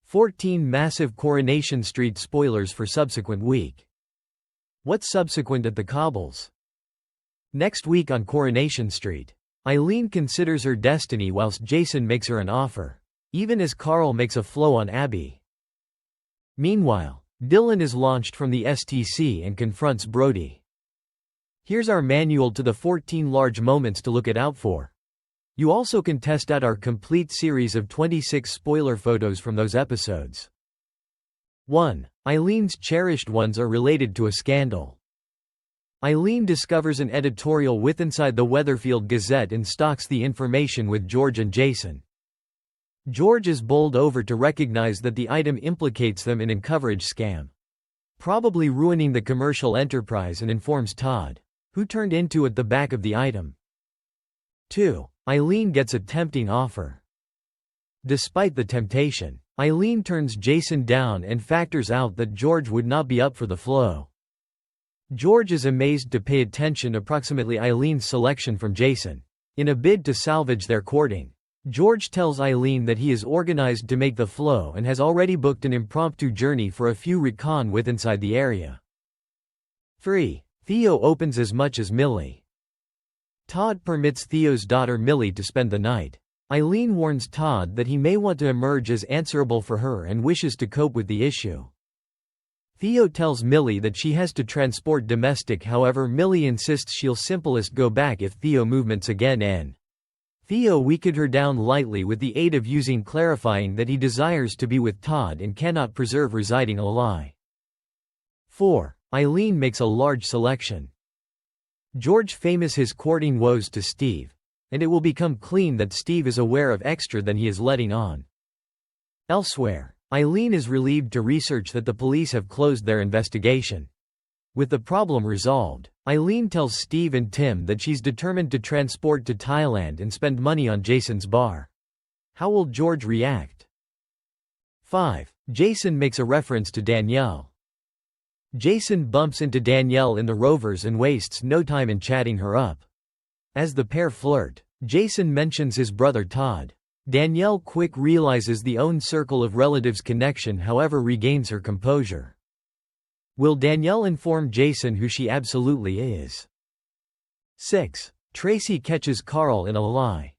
14 massive Coronation Street spoilers for subsequent week. What's subsequent at the Cobbles? Next week on Coronation Street, Eileen considers her destiny whilst Jason makes her an offer, even as Carl makes a flow on Abby. Meanwhile, Dylan is launched from the STC and confronts Brody. Here's our manual to the 14 large moments to look out for. You also can test out our complete series of 26 spoiler photos from those episodes. 1. Eileen's cherished ones are related to a scandal. Eileen discovers an editorial with inside the Weatherfield Gazette and stalks the information with George and Jason. George is bowled over to recognize that the item implicates them in a coverage scam, probably ruining the commercial enterprise, and informs Todd, who turned into at the back of the item. 2. Eileen gets a tempting offer. Despite the temptation, Eileen turns Jason down and factors out that George would not be up for the flow. George is amazed to pay attention approximately Eileen's selection from Jason. In a bid to salvage their courting, George tells Eileen that he is organized to make the flow and has already booked an impromptu journey for a few recon with inside the area. 3. Theo opens as much as Millie. Todd permits Theo's daughter Millie to spend the night. Eileen warns Todd that he may want to emerge as answerable for her and wishes to cope with the issue. Theo tells Millie that she has to transport domestic, however Millie insists she'll simplest go back if Theo movements again and Theo weakened her down lightly with the aid of using clarifying that he desires to be with Todd and cannot preserve residing a lie. 4. Eileen makes a large selection. George famous his courting woes to Steve, and it will become clean that Steve is aware of extra than he is letting on. Elsewhere, Eileen is relieved to research that the police have closed their investigation. With the problem resolved, Eileen tells Steve and Tim that she's determined to transport to Thailand and spend money on Jason's bar. How will George react? 5. Jason makes a reference to Danielle. Jason bumps into Danielle in the Rovers and wastes no time in chatting her up. As the pair flirt, Jason mentions his brother Todd. Danielle quick realizes the own circle of relatives connection, however regains her composure. Will Danielle inform Jason who she absolutely is? 6. Tracy catches Carl in a lie.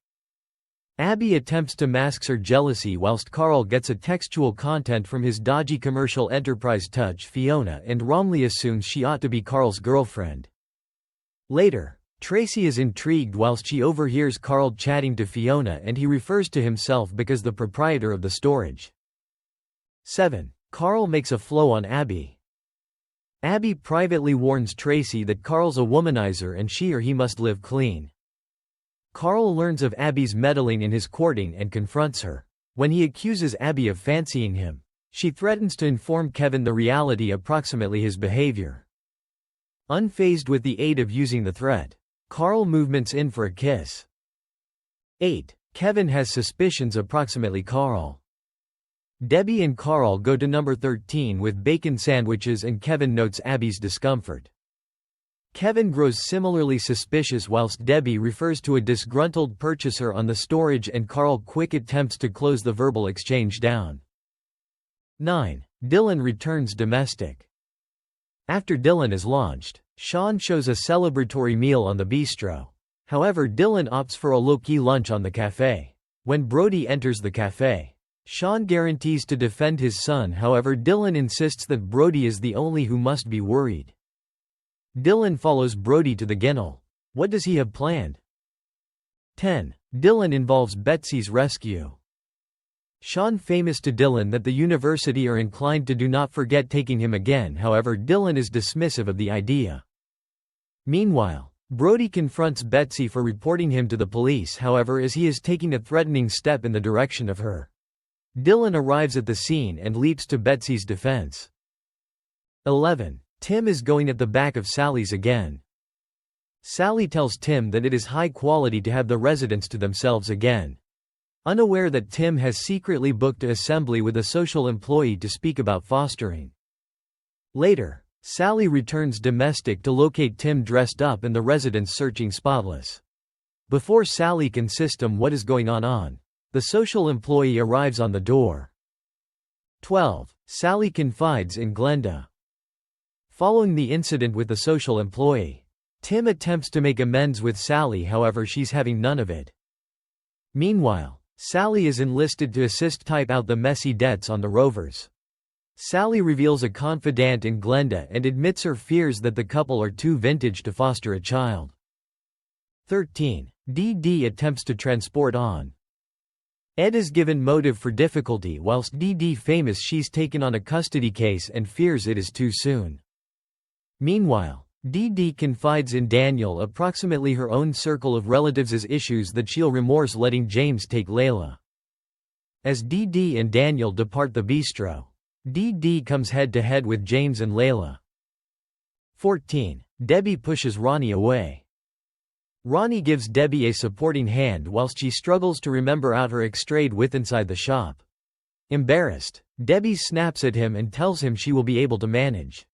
Abby attempts to mask her jealousy whilst Carl gets a textual content from his dodgy commercial enterprise touch Fiona and wrongly assumes she ought to be Carl's girlfriend. Later, Tracy is intrigued whilst she overhears Carl chatting to Fiona and he refers to himself because the proprietor of the storage. 7. Carl makes a flow on Abby. Abby privately warns Tracy that Carl's a womanizer and she or he must live clean. Carl learns of Abby's meddling in his courting and confronts her. When he accuses Abby of fancying him, she threatens to inform Kevin the reality approximately his behavior. Unfazed with the aid of using the threat, Carl movements in for a kiss. 8. Kevin has suspicions approximately Carl. Debbie and Carl go to number 13 with bacon sandwiches and Kevin notes Abby's discomfort. Kevin grows similarly suspicious whilst Debbie refers to a disgruntled purchaser on the storage and Carl quick attempts to close the verbal exchange down. 9. Dylan returns domestic. After Dylan is launched, Sean shows a celebratory meal on the bistro. However, Dylan opts for a low-key lunch on the cafe. When Brody enters the cafe, Sean guarantees to defend his son, however Dylan insists that Brody is the only who must be worried. Dylan follows Brody to the Ginnel. What does he have planned? 10. Dylan involves Betsy's rescue. Sean famous to Dylan that the university are inclined to do not forget taking him again, however Dylan is dismissive of the idea. Meanwhile, Brody confronts Betsy for reporting him to the police, however as he is taking a threatening step in the direction of her. Dylan arrives at the scene and leaps to Betsy's defense. 11. Tim is going at the back of Sally's again. Sally tells Tim that it is high quality to have the residents to themselves again. Unaware that Tim has secretly booked an assembly with a social employee to speak about fostering. Later, Sally returns domestic to locate Tim dressed up and the residents searching spotless. Before Sally can system what is going on, the social employee arrives on the door. 12. Sally confides in Glenda. Following the incident with the social employee, Tim attempts to make amends with Sally, however she's having none of it. Meanwhile, Sally is enlisted to assist type out the messy debts on the Rovers. Sally reveals a confidant in Glenda and admits her fears that the couple are too vintage to foster a child. 13. Dee attempts to transport on. Ed is given motive for difficulty whilst Dee famous she's taken on a custody case and fears it is too soon. Meanwhile, Dee confides in Daniel approximately her own circle of relatives' issues that she'll remorse letting James take Layla. As Dee and Daniel depart the bistro, Dee comes head-to-head with James and Layla. 14. Debbie pushes Ronnie away. Ronnie gives Debbie a supporting hand whilst she struggles to remember out her ex-strayed with inside the shop. Embarrassed, Debbie snaps at him and tells him she will be able to manage.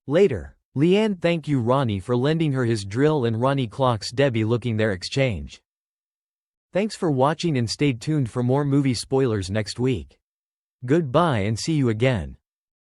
Later, Leanne thanks Ronnie for lending her his drill and Ronnie clocks Debbie looking their exchange. Thanks for watching and stay tuned for more movie spoilers next week. Goodbye and see you again.